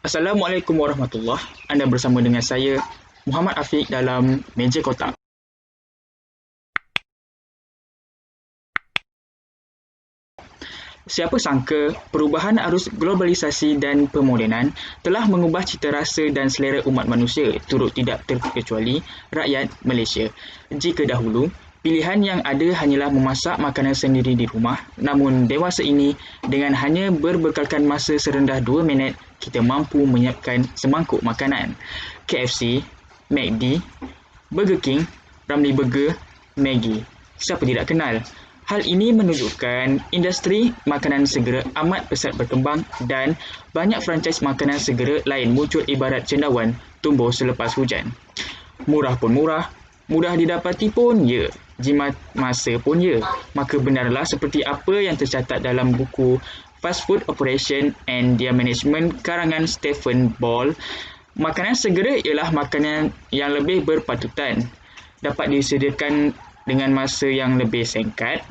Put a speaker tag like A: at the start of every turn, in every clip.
A: Assalamualaikum warahmatullahi. Anda bersama dengan saya, Muhammad Afiq dalam Meja Kotak. Siapa sangka perubahan arus globalisasi dan pemodenan telah mengubah cita rasa dan selera umat manusia, turut tidak terkecuali rakyat Malaysia. Jika dahulu, pilihan yang ada hanyalah memasak makanan sendiri di rumah, namun dewasa ini dengan hanya berbekalkan masa serendah 2 minit, kita mampu menyiapkan semangkuk makanan. KFC, McD, Burger King, Ramly Burger, Maggi. Siapa tidak kenal? Hal ini menunjukkan industri makanan segera amat pesat berkembang dan banyak franchise makanan segera lain muncul ibarat cendawan tumbuh selepas hujan. Murah pun murah, mudah didapati pun ya, jimat masa pun ya. Maka benarlah seperti apa yang tercatat dalam buku Fast Food Operation and Their Management karangan Stephen Ball. Makanan segera ialah makanan yang lebih berpatutan, dapat disediakan dengan masa yang lebih singkat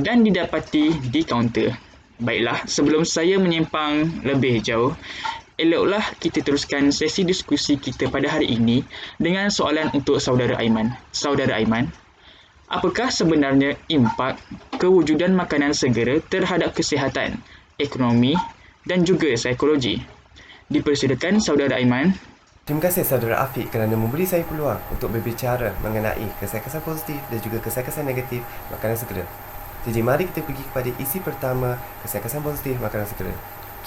A: dan didapati di kaunter. Baiklah, sebelum saya menyimpang lebih jauh, eloklah kita teruskan sesi diskusi kita pada hari ini dengan soalan untuk Saudara Aiman. Saudara Aiman, apakah sebenarnya impak kewujudan makanan segera terhadap kesihatan, ekonomi dan juga psikologi? Dipersilakan Saudara Aiman.
B: Terima kasih saudara Afiq kerana memberi saya peluang untuk berbicara mengenai kesan-kesan positif dan juga kesan-kesan negatif makanan segera. Jadi mari kita pergi kepada isi pertama, kesan-kesan positif makanan segera.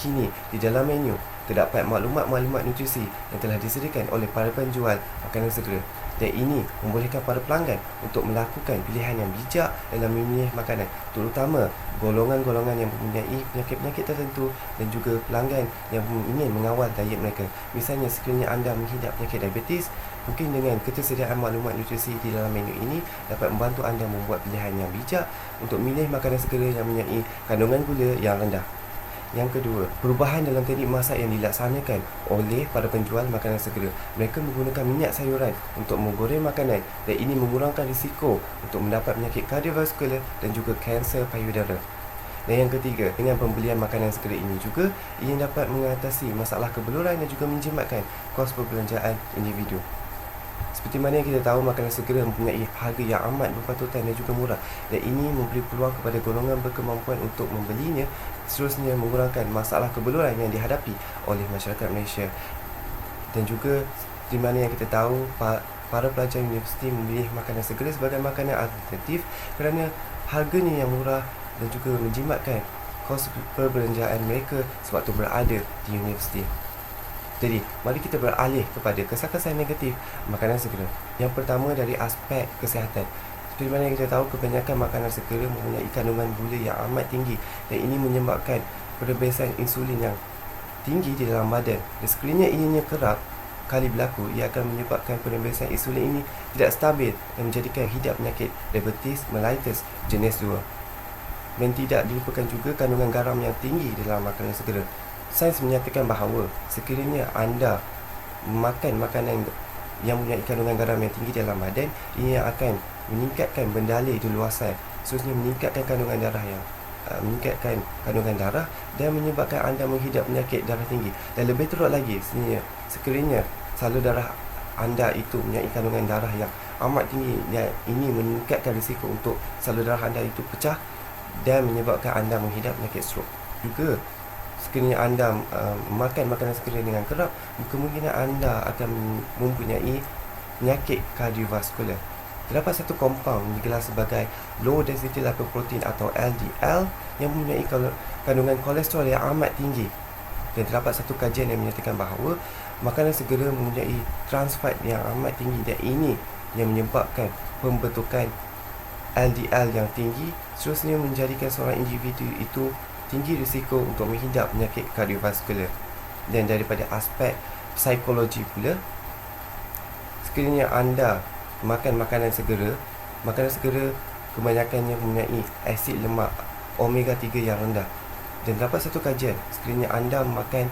B: Kini, di dalam menu, terdapat maklumat-maklumat nutrisi yang telah disediakan oleh para penjual makanan segera. Dan ini membolehkan para pelanggan untuk melakukan pilihan yang bijak dalam memilih makanan, terutama golongan-golongan yang mempunyai penyakit-penyakit tertentu dan juga pelanggan yang ingin mengawal diet mereka. Misalnya, sekiranya anda menghidap penyakit diabetes, mungkin dengan ketersediaan maklumat nutrisi di dalam menu ini dapat membantu anda membuat pilihan yang bijak untuk memilih makanan segera yang mempunyai kandungan gula yang rendah. Yang kedua, perubahan dalam teknik masak yang dilaksanakan oleh para penjual makanan segera. Mereka menggunakan minyak sayuran untuk menggoreng makanan dan ini mengurangkan risiko untuk mendapat penyakit kardiovaskular dan juga kanser payudara. Dan yang ketiga, dengan pembelian makanan segera ini juga, ia dapat mengatasi masalah kebeluran dan juga menjimatkan kos perbelanjaan individu. Seperti mana yang kita tahu, makanan segera mempunyai harga yang amat berpatutan dan juga murah, dan ini memberi peluang kepada golongan berkemampuan untuk membelinya, seterusnya mengurangkan masalah kebeluran yang dihadapi oleh masyarakat Malaysia. Dan juga seperti mana yang kita tahu, para pelajar universiti memilih makanan segera sebagai makanan alternatif kerana harganya yang murah dan juga menjimatkan kos perbelanjaan mereka sewaktu berada di universiti. Jadi, mari kita beralih kepada kesan-kesan negatif makanan segera. Yang pertama dari aspek kesihatan. Seperti mana yang kita tahu, kebanyakan makanan segera mempunyai kandungan gula yang amat tinggi dan ini menyebabkan perebesan insulin yang tinggi di dalam badan. Dan sekiranya ianya kerap kali berlaku, ia akan menyebabkan perebesan insulin ini tidak stabil dan menjadikan hidap penyakit diabetes mellitus jenis 2. Dan tidak dilupakan juga kandungan garam yang tinggi dalam makanan segera. Sains menyatakan bahawa sekiranya anda makan makanan yang mempunyai kandungan garam yang tinggi dalam badan, ini akan meningkatkan bendalir di luasan, khususnya meningkatkan kandungan darah dan menyebabkan anda menghidap penyakit darah tinggi. Dan lebih teruk lagi, sekiranya salur darah anda itu mempunyai kandungan darah yang amat tinggi, dan ini meningkatkan risiko untuk salur darah anda itu pecah dan menyebabkan anda menghidap penyakit stroke. Juga sekiranya anda makan makanan segera dengan kerap, kemungkinan anda akan mempunyai penyakit kardiovaskular. Terdapat satu kompaun yang digelar sebagai low density lipoprotein atau LDL yang mempunyai kandungan kolesterol yang amat tinggi. Dan terdapat satu kajian yang menyatakan bahawa makanan segera mempunyai trans fat yang amat tinggi dan ini yang menyebabkan pembentukan LDL yang tinggi, seterusnya menjadikan seorang individu itu tinggi risiko untuk menghidap penyakit kardiovaskular. Dan daripada aspek psikologi pula, sekiranya anda makan makanan segera kebanyakannya mempunyai asid lemak omega 3 yang rendah. Dan terdapat satu kajian, sekiranya anda makan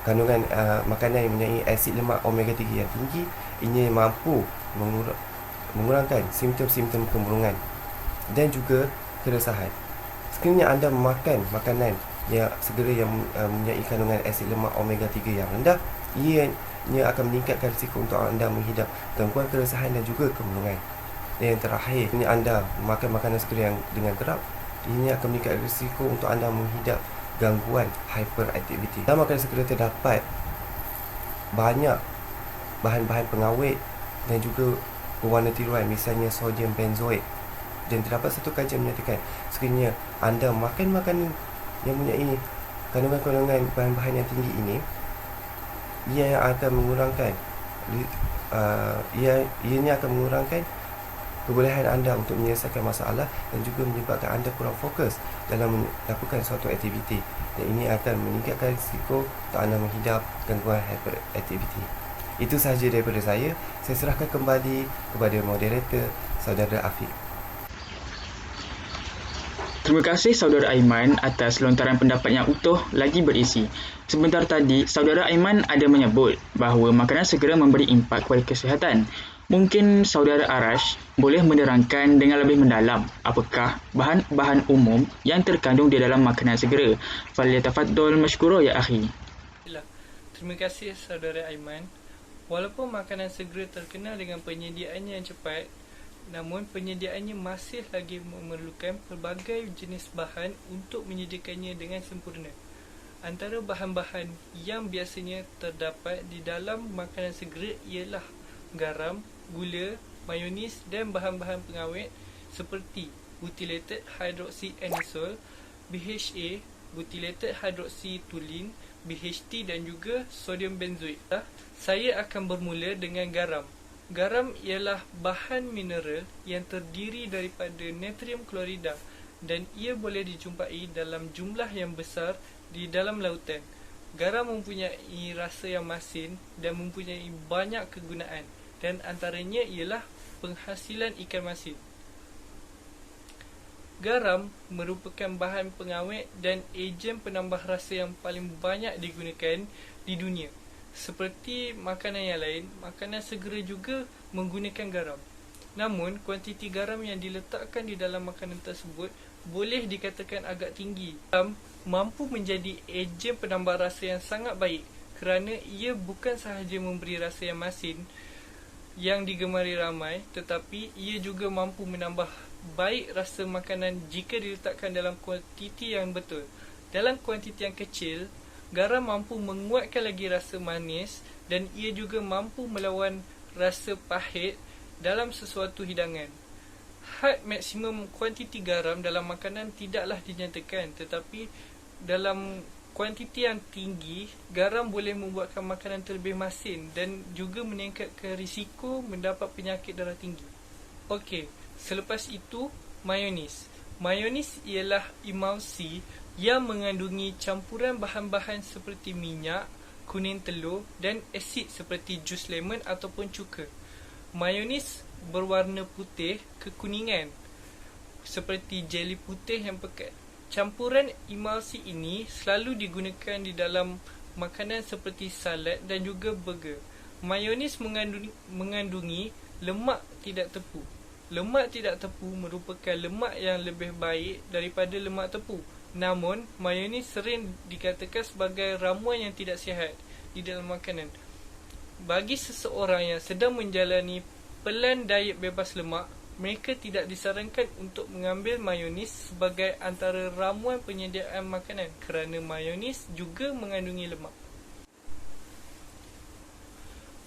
B: kandungan makanan yang mempunyai asid lemak omega 3 yang tinggi, ini mampu mengurangkan simptom-simptom kemurungan dan juga keresahan. Sekiranya anda makan makanan segera yang mempunyai kandungan asid lemak omega 3 yang rendah, ianya akan meningkatkan risiko untuk anda menghidap gangguan keresahan dan juga kemurungan. Dan yang terakhir, ini anda makan makanan segera yang dengan terap, ini akan meningkatkan risiko untuk anda menghidap gangguan hyperaktiviti. Dalam makanan segera terdapat banyak bahan-bahan pengawet dan juga berwarna tiruan, misalnya sodium benzoat. Dan terdapat satu kajian menyatakan sekiranya anda makan makanan yang mempunyai kandungan-kandungan bahan-bahan yang tinggi ini, ia akan mengurangkan ianya akan mengurangkan kebolehan anda untuk menyelesaikan masalah dan juga menyebabkan anda kurang fokus dalam melakukan suatu aktiviti, dan ini akan meningkatkan risiko untuk anda menghidap gangguan hyperaktiviti. Itu sahaja daripada saya. Saya serahkan kembali kepada moderator Saudara Afiq.
A: Terima kasih Saudara Aiman atas lontaran pendapat yang utuh lagi berisi. Sebentar tadi, Saudara Aiman ada menyebut bahawa makanan segera memberi impak kepada kesihatan. Mungkin Saudara Arash boleh menerangkan dengan lebih mendalam apakah bahan-bahan umum yang terkandung di dalam makanan segera. Falyatafaddal mashkura ya akhi.
C: Terima kasih Saudara Aiman. Walaupun makanan segera terkenal dengan penyediaannya yang cepat, namun penyediaannya masih lagi memerlukan pelbagai jenis bahan untuk menyediakannya dengan sempurna. Antara bahan-bahan yang biasanya terdapat di dalam makanan segera ialah garam, gula, mayonis dan bahan-bahan pengawet seperti butylated hydroxyanisole, BHA, butylated hydroxytoluene, BHT dan juga sodium benzoat. Saya akan bermula dengan garam. Garam ialah bahan mineral yang terdiri daripada natrium klorida dan ia boleh dijumpai dalam jumlah yang besar di dalam lautan. Garam mempunyai rasa yang masin dan mempunyai banyak kegunaan, dan antaranya ialah penghasilan ikan masin. Garam merupakan bahan pengawet dan ejen penambah rasa yang paling banyak digunakan di dunia. Seperti makanan yang lain, makanan segera juga menggunakan garam. Namun, kuantiti garam yang diletakkan di dalam makanan tersebut boleh dikatakan agak tinggi. Garam mampu menjadi ejen penambah rasa yang sangat baik kerana ia bukan sahaja memberi rasa yang masin yang digemari ramai, tetapi ia juga mampu menambah baik rasa makanan jika diletakkan dalam kuantiti yang betul. Dalam kuantiti yang kecil, garam mampu menguatkan lagi rasa manis dan ia juga mampu melawan rasa pahit dalam sesuatu hidangan. Had maksimum kuantiti garam dalam makanan tidaklah dinyatakan, tetapi dalam kuantiti yang tinggi, garam boleh membuatkan makanan terlebih masin dan juga meningkatkan risiko mendapat penyakit darah tinggi. Okey, selepas itu, mayonis. Mayonis ialah emulsi yang mengandungi campuran bahan-bahan seperti minyak, kuning telur dan asid seperti jus lemon ataupun cuka. Mayonis berwarna putih kekuningan seperti jeli putih yang pekat. Campuran emulsi ini selalu digunakan di dalam makanan seperti salad dan juga burger. Mayonis mengandungi lemak tidak tepu. Lemak tidak tepu merupakan lemak yang lebih baik daripada lemak tepu. Namun, mayonis sering dikatakan sebagai ramuan yang tidak sihat di dalam makanan. Bagi seseorang yang sedang menjalani pelan diet bebas lemak, mereka tidak disarankan untuk mengambil mayonis sebagai antara ramuan penyediaan makanan kerana mayonis juga mengandungi lemak.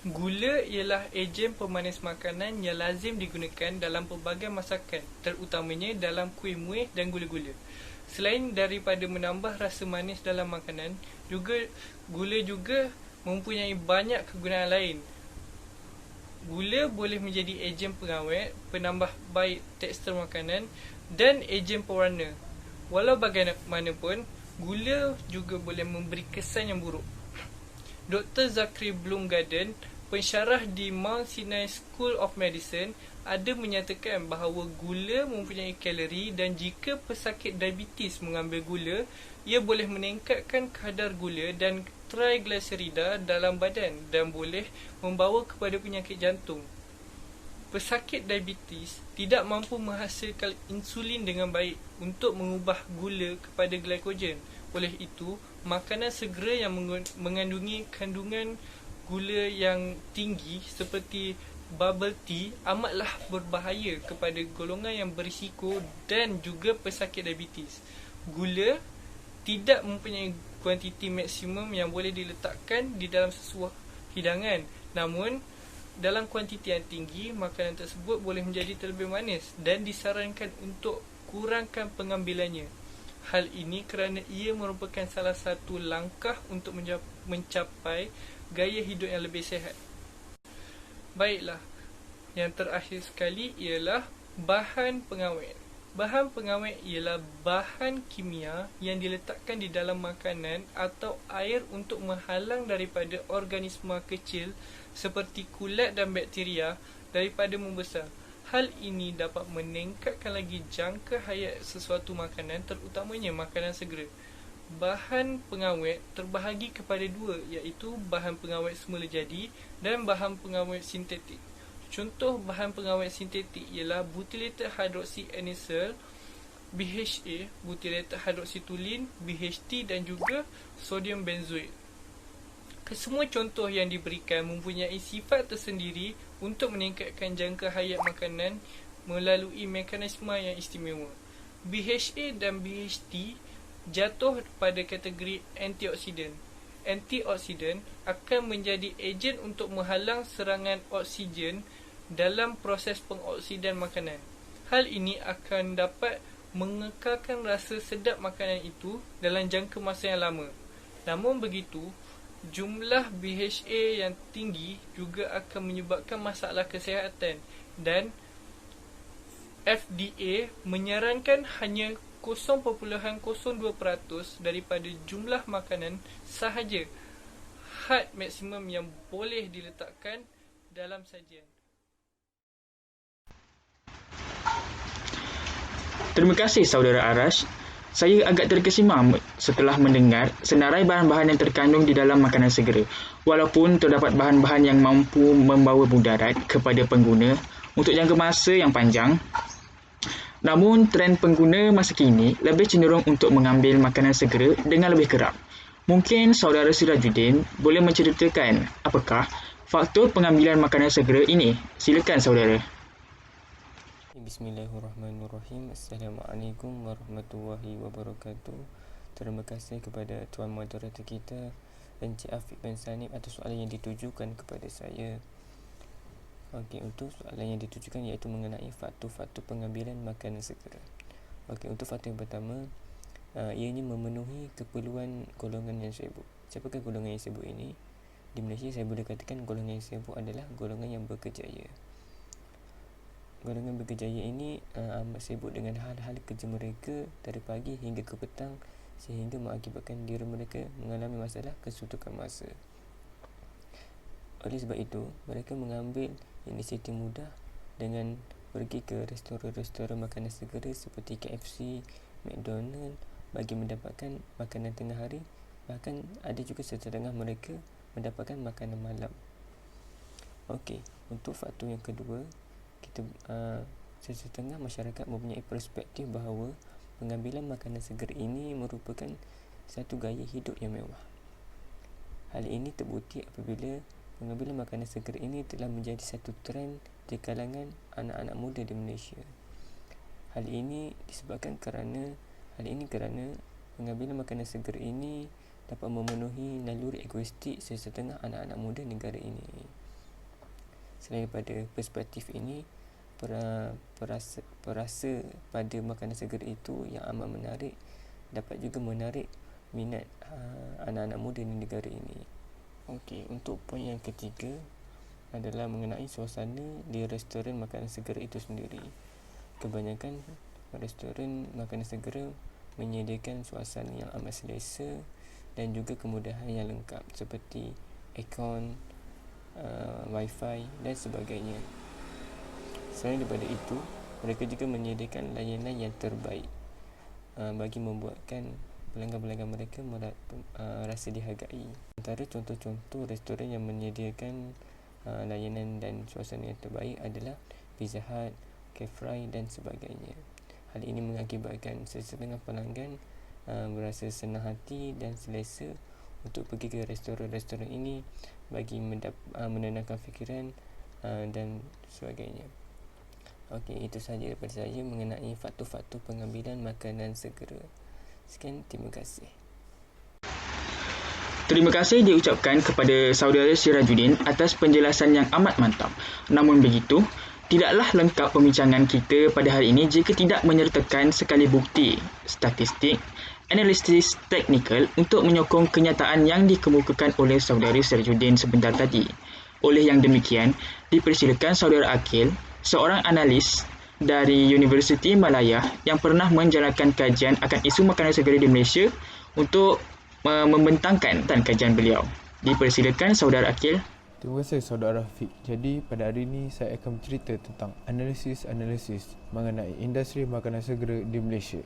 C: Gula ialah ejen pemanis makanan yang lazim digunakan dalam pelbagai masakan, terutamanya dalam kuih muih dan gula-gula. Selain daripada menambah rasa manis dalam makanan, gula juga mempunyai banyak kegunaan lain. Gula boleh menjadi ejen pengawet, penambah baik tekstur makanan dan ejen pewarna. Walau bagaimanapun, gula juga boleh memberi kesan yang buruk. Dr. Zachary Bloomgarden, pensyarah di Mount Sinai School of Medicine, ada menyatakan bahawa gula mempunyai kalori dan jika pesakit diabetes mengambil gula, ia boleh meningkatkan kadar gula dan triglycerida dalam badan dan boleh membawa kepada penyakit jantung. Pesakit diabetes tidak mampu menghasilkan insulin dengan baik untuk mengubah gula kepada glikogen. Oleh itu, makanan segera yang mengandungi kandungan gula yang tinggi seperti bubble tea amatlah berbahaya kepada golongan yang berisiko dan juga pesakit diabetes. Gula tidak mempunyai kuantiti maksimum yang boleh diletakkan di dalam sesuatu hidangan. Namun, dalam kuantiti yang tinggi, makanan tersebut boleh menjadi terlebih manis dan disarankan untuk kurangkan pengambilannya. Hal ini kerana ia merupakan salah satu langkah untuk mencapai gaya hidup yang lebih sihat. Baiklah, yang terakhir sekali ialah bahan pengawet. Bahan pengawet ialah bahan kimia yang diletakkan di dalam makanan atau air untuk menghalang daripada organisma kecil seperti kulat dan bakteria daripada membesar. Hal ini dapat meningkatkan lagi jangka hayat sesuatu makanan, terutamanya makanan segera. Bahan pengawet terbahagi kepada dua, iaitu bahan pengawet semula jadi dan bahan pengawet sintetik. Contoh bahan pengawet sintetik ialah butylated hydroxyanisole BHA, butylated hydroxytoluene BHT dan juga sodium benzoate. Kesemua contoh yang diberikan mempunyai sifat tersendiri untuk meningkatkan jangka hayat makanan melalui mekanisme yang istimewa. BHA dan BHT jatuh pada kategori antioksidan. Antioksidan akan menjadi ejen untuk menghalang serangan oksigen dalam proses pengoksidan makanan. Hal ini akan dapat mengekalkan rasa sedap makanan itu dalam jangka masa yang lama. Namun begitu, jumlah BHA yang tinggi juga akan menyebabkan masalah kesihatan dan FDA menyarankan hanya 0.02% daripada jumlah makanan sahaja had maksimum yang boleh diletakkan dalam sajian.
A: Terima kasih saudara Arash. Saya agak terkesima setelah mendengar senarai bahan-bahan yang terkandung di dalam makanan segera. Walaupun terdapat bahan-bahan yang mampu membawa mudarat kepada pengguna untuk jangka masa yang panjang, namun trend pengguna masa kini lebih cenderung untuk mengambil makanan segera dengan lebih kerap. Mungkin saudara Sirajuddin boleh menceritakan apakah faktor pengambilan makanan segera ini? Silakan saudara.
D: Bismillahirrahmanirrahim. Assalamualaikum warahmatullahi wabarakatuh. Terima kasih kepada Tuan Moderator kita, Encik Afiq bin Sanib atas soalan yang ditujukan kepada saya. Okey, untuk soalan yang ditujukan iaitu mengenai faktor-faktor pengambilan makanan segera. Okey, untuk faktor yang pertama, ianya memenuhi keperluan golongan yang sibuk. Siapakah golongan yang sibuk ini? Di Malaysia saya boleh katakan golongan yang sibuk adalah golongan yang berkejaya. Golongan berkejaya ini amat sibuk dengan hal-hal kerja mereka dari pagi hingga ke petang, sehingga mengakibatkan diri mereka mengalami masalah kesuntukan masa. Oleh sebab itu, mereka mengambil inisiatif mudah dengan pergi ke restoran-restoran makanan segera seperti KFC, McDonald bagi mendapatkan makanan tengah hari. Bahkan ada juga setengah mereka mendapatkan makanan malam. Okey, untuk faktor yang kedua, kita setengah masyarakat mempunyai perspektif bahawa pengambilan makanan segar ini merupakan satu gaya hidup yang mewah. Hal ini terbukti apabila pengambilan makanan segar ini telah menjadi satu trend di kalangan anak-anak muda di Malaysia. Hal ini kerana pengambilan makanan segar ini dapat memenuhi naluri egoistik sesetengah anak-anak muda negara ini. Selain daripada perspektif ini, perasa pada makanan segar itu yang amat menarik dapat juga menarik minat anak-anak muda di negara ini. Okey, untuk poin yang ketiga adalah mengenai suasana di restoran makanan segera itu sendiri. Kebanyakan restoran makanan segera menyediakan suasana yang amat selesa dan juga kemudahan yang lengkap seperti aircon, wifi dan sebagainya. Selain daripada itu, mereka juga menyediakan layanan yang terbaik bagi membuatkan pelanggan-pelanggan mereka rasa dihargai. Antara contoh-contoh restoran yang menyediakan layanan dan suasana yang terbaik adalah Pizza Hut, Cafe dan sebagainya. Hal ini mengakibatkan sesetengah pelanggan berasa senang hati dan selesa untuk pergi ke restoran-restoran ini bagi menenangkan fikiran dan sebagainya. Okey, itu sahaja daripada saya mengenai faktor-faktor pengambilan makanan segera. Sekian, terima kasih.
A: Terima kasih diucapkan kepada saudara Sirajuddin atas penjelasan yang amat mantap. Namun begitu, tidaklah lengkap pembincangan kita pada hari ini jika tidak menyertakan sekali bukti, statistik, analisis teknikal untuk menyokong kenyataan yang dikemukakan oleh saudara Sirajuddin sebentar tadi. Oleh yang demikian, dipersilakan saudara Akil, seorang analis dari Universiti Malaya yang pernah menjalankan kajian akan isu makanan segera di Malaysia untuk membentangkan kajian beliau. Dipersilakan saudara Akil.
E: Terima kasih saudara Rafiq. Jadi pada hari ini saya akan bercerita tentang analisis mengenai industri makanan segera di Malaysia.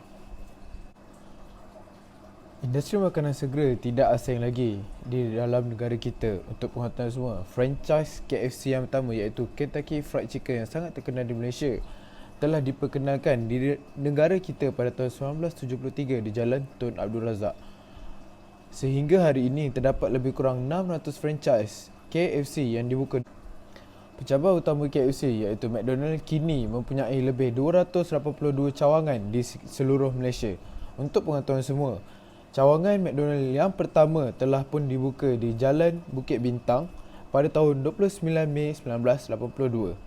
E: Industri makanan segera tidak asing lagi di dalam negara kita. Untuk pengetahuan semua, franchise KFC yang pertama iaitu Kentucky Fried Chicken yang sangat terkenal di Malaysia telah diperkenalkan di negara kita pada tahun 1973 di Jalan Tun Abdul Razak. Sehingga hari ini terdapat lebih kurang 600 franchise KFC yang dibuka. Pejabat utama KFC iaitu McDonald kini mempunyai lebih 282 cawangan di seluruh Malaysia. Untuk pengetahuan semua, cawangan McDonald yang pertama telah pun dibuka di Jalan Bukit Bintang pada tahun 29 Mei 1982.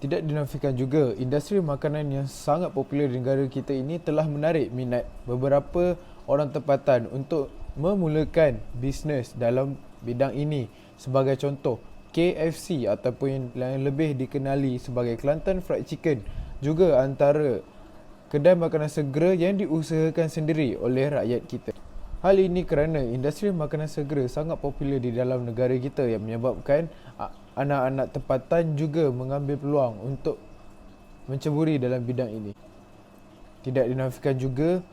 E: Tidak dinafikan juga, industri makanan yang sangat popular di negara kita ini telah menarik minat beberapa orang tempatan untuk memulakan bisnes dalam bidang ini. Sebagai contoh, KFC ataupun yang lebih dikenali sebagai Kelantan Fried Chicken juga antara kedai makanan segera yang diusahakan sendiri oleh rakyat kita. Hal ini kerana industri makanan segera sangat popular di dalam negara kita yang menyebabkan anak-anak tempatan juga mengambil peluang untuk menceburi dalam bidang ini. Tidak dinafikan juga,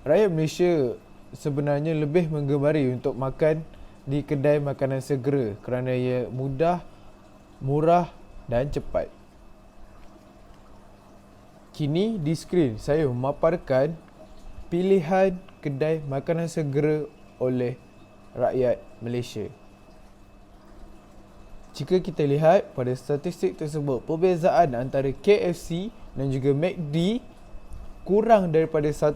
E: rakyat Malaysia sebenarnya lebih menggemari untuk makan di kedai makanan segera kerana ia mudah, murah dan cepat. Kini di skrin saya memaparkan pilihan kedai makanan segera oleh rakyat Malaysia. Jika kita lihat pada statistik tersebut, perbezaan antara KFC dan juga McD kurang daripada 1%.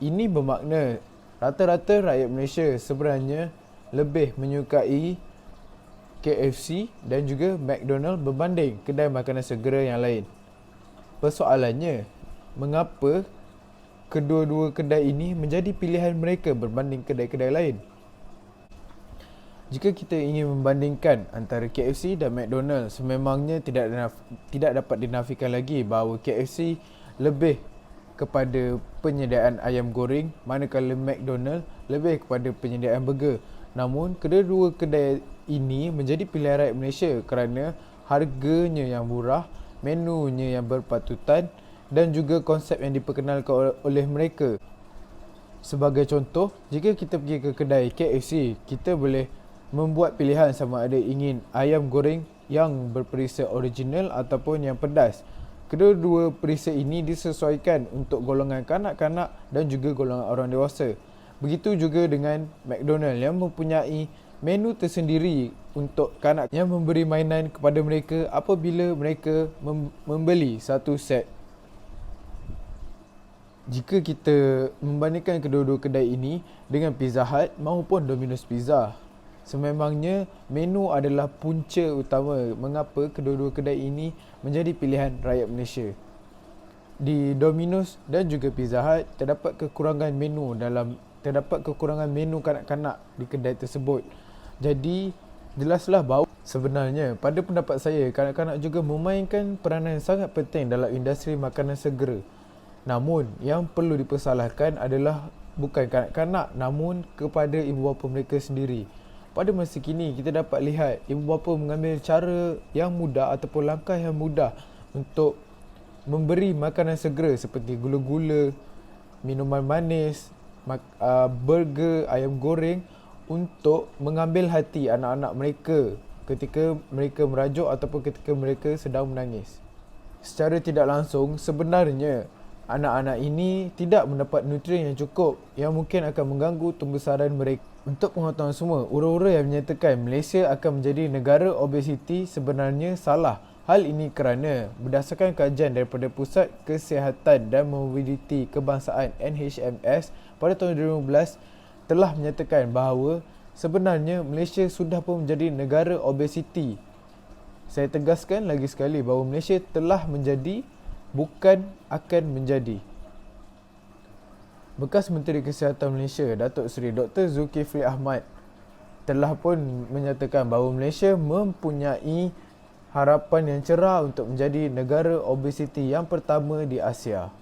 E: Ini bermakna rata-rata rakyat Malaysia sebenarnya lebih menyukai KFC dan juga McDonald berbanding kedai makanan segera yang lain. Persoalannya, mengapa kedua-dua kedai ini menjadi pilihan mereka berbanding kedai-kedai lain? Jika kita ingin membandingkan antara KFC dan McDonald, sememangnya tidak dapat dinafikan lagi bahawa KFC lebih kepada penyediaan ayam goreng, manakala McDonald lebih kepada penyediaan burger. Namun, kedua-dua kedai ini menjadi pilihan rakyat Malaysia kerana harganya yang murah, menunya yang berpatutan dan juga konsep yang diperkenalkan oleh mereka. Sebagai contoh, jika kita pergi ke kedai KFC, kita boleh membuat pilihan sama ada ingin ayam goreng yang berperisa original ataupun yang pedas. Kedua-dua perisa ini disesuaikan untuk golongan kanak-kanak dan juga golongan orang dewasa. Begitu juga dengan McDonald yang mempunyai menu tersendiri untuk kanak yang memberi mainan kepada mereka apabila mereka membeli satu set. Jika kita membandingkan kedua-dua kedai ini dengan Pizza Hut maupun Domino's Pizza, sememangnya menu adalah punca utama mengapa kedua-dua kedai ini menjadi pilihan rakyat Malaysia. Di Domino's dan juga Pizza Hut terdapat kekurangan menu kanak-kanak di kedai tersebut. Jadi jelaslah bahawa sebenarnya pada pendapat saya kanak-kanak juga memainkan peranan yang sangat penting dalam industri makanan segera. Namun yang perlu dipersalahkan adalah bukan kanak-kanak namun kepada ibu bapa mereka sendiri. Pada masa kini kita dapat lihat ibu bapa mengambil cara yang mudah ataupun langkah yang mudah untuk memberi makanan segera seperti gula-gula, minuman manis, burger, ayam goreng untuk mengambil hati anak-anak mereka ketika mereka merajuk ataupun ketika mereka sedang menangis. Secara tidak langsung, sebenarnya anak-anak ini tidak mendapat nutrien yang cukup yang mungkin akan mengganggu tumbuhbesaran mereka. Untuk pengetahuan semua, urut-urut yang menyatakan Malaysia akan menjadi negara obesiti sebenarnya salah. Hal ini kerana berdasarkan kajian daripada Pusat Kesihatan dan Mobiliti Kebangsaan NHMS pada tahun 2015 telah menyatakan bahawa sebenarnya Malaysia sudah pun menjadi negara obesiti. Saya tegaskan lagi sekali bahawa Malaysia telah menjadi, bukan akan menjadi. Bekas Menteri Kesihatan Malaysia, Datuk Seri Dr. Zulkifli Ahmad telah pun menyatakan bahawa Malaysia mempunyai harapan yang cerah untuk menjadi negara obesiti yang pertama di Asia.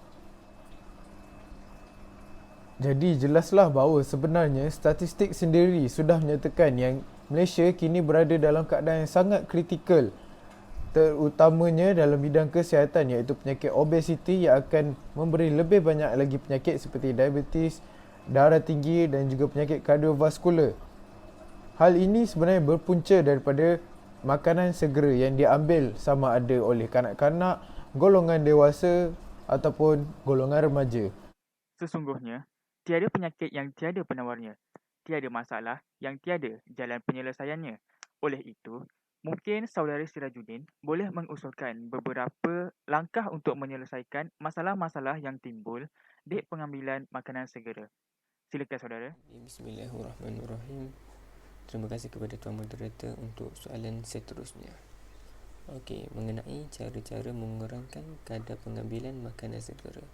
E: Jadi jelaslah bahawa sebenarnya statistik sendiri sudah menyatakan yang Malaysia kini berada dalam keadaan yang sangat kritikal, terutamanya dalam bidang kesihatan, iaitu penyakit obesiti yang akan memberi lebih banyak lagi penyakit seperti diabetes, darah tinggi dan juga penyakit kardiovaskular. Hal ini sebenarnya berpunca daripada makanan segera yang diambil sama ada oleh kanak-kanak, golongan dewasa ataupun golongan remaja.
A: Sesungguhnya, tiada penyakit yang tiada penawarnya. Tiada masalah yang tiada jalan penyelesaiannya. Oleh itu, mungkin saudara Sirajuddin boleh mengusulkan beberapa langkah untuk menyelesaikan masalah-masalah yang timbul di pengambilan makanan segera. Silakan saudara.
D: Bismillahirrahmanirrahim. Terima kasih kepada Tuan Moderator untuk soalan seterusnya. Okey, mengenai cara-cara mengurangkan kadar pengambilan makanan segera.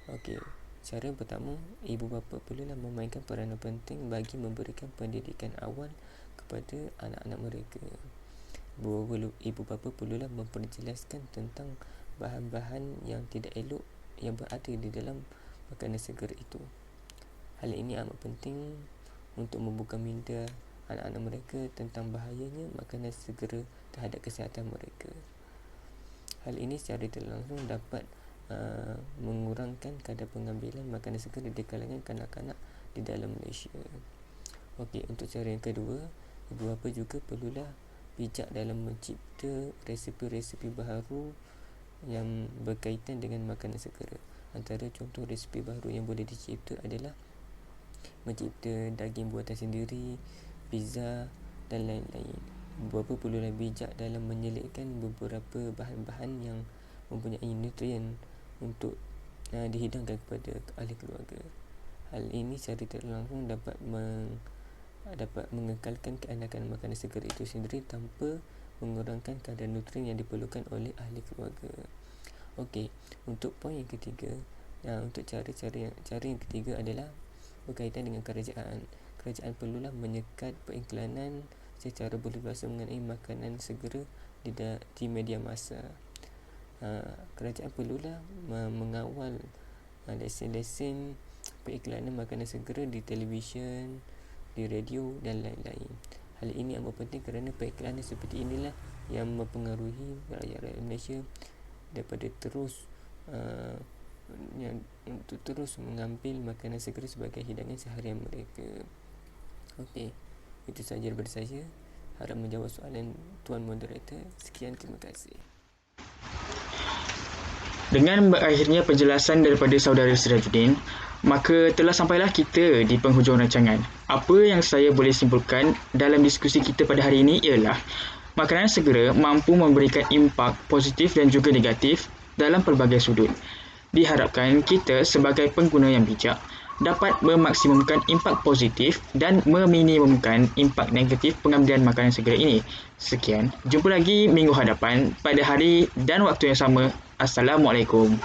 D: Okey, cara yang pertama, ibu bapa perlulah memainkan peranan penting bagi memberikan pendidikan awal kepada anak-anak mereka. Ibu bapa perlulah memperjelaskan tentang bahan-bahan yang tidak elok yang berada di dalam makanan segera itu. Hal ini amat penting untuk membuka minda anak-anak mereka tentang bahayanya makanan segera terhadap kesihatan mereka. Hal ini secara tidak langsung dapat mengurangkan kadar pengambilan makanan segera di kalangan kanak-kanak di dalam Malaysia. Okey, untuk cara yang kedua, ibu bapa juga perlulah bijak dalam mencipta resipi-resipi baharu yang berkaitan dengan makanan segera. Antara contoh resipi baharu yang boleh dicipta adalah mencipta daging buatan sendiri, pizza dan lain-lain. Ibu bapa perlulah bijak dalam menyelitkan beberapa bahan-bahan yang mempunyai nutrien untuk dihidangkan kepada ahli keluarga. Hal ini secara tidak langsung dapat mengekalkan keenakan makanan segera itu sendiri tanpa mengurangkan kadar nutrien yang diperlukan oleh ahli keluarga. Okey, untuk poin yang ketiga, untuk cara yang ketiga adalah berkaitan dengan kerajaan. Kerajaan perlulah menyekat periklanan secara berlebihan mengenai makanan segera di media masa. Kerajaan perlulah mengawal lesen-lesen periklanan makanan segera di televisyen, di radio dan lain-lain. Hal ini amat penting kerana periklanan seperti inilah yang mempengaruhi rakyat Malaysia daripada untuk terus mengambil makanan segera sebagai hidangan seharian mereka. Okey, itu sahaja daripada saya. Harap menjawab soalan Tuan Moderator. Sekian, terima kasih.
A: Dengan berakhirnya penjelasan daripada saudara Sirajuddin, maka telah sampailah kita di penghujung rancangan. Apa yang saya boleh simpulkan dalam diskusi kita pada hari ini ialah makanan segera mampu memberikan impak positif dan juga negatif dalam pelbagai sudut. Diharapkan kita sebagai pengguna yang bijak dapat memaksimumkan impak positif dan meminimumkan impak negatif pengambilan makanan segera ini. Sekian, jumpa lagi minggu hadapan pada hari dan waktu yang sama. Assalamualaikum.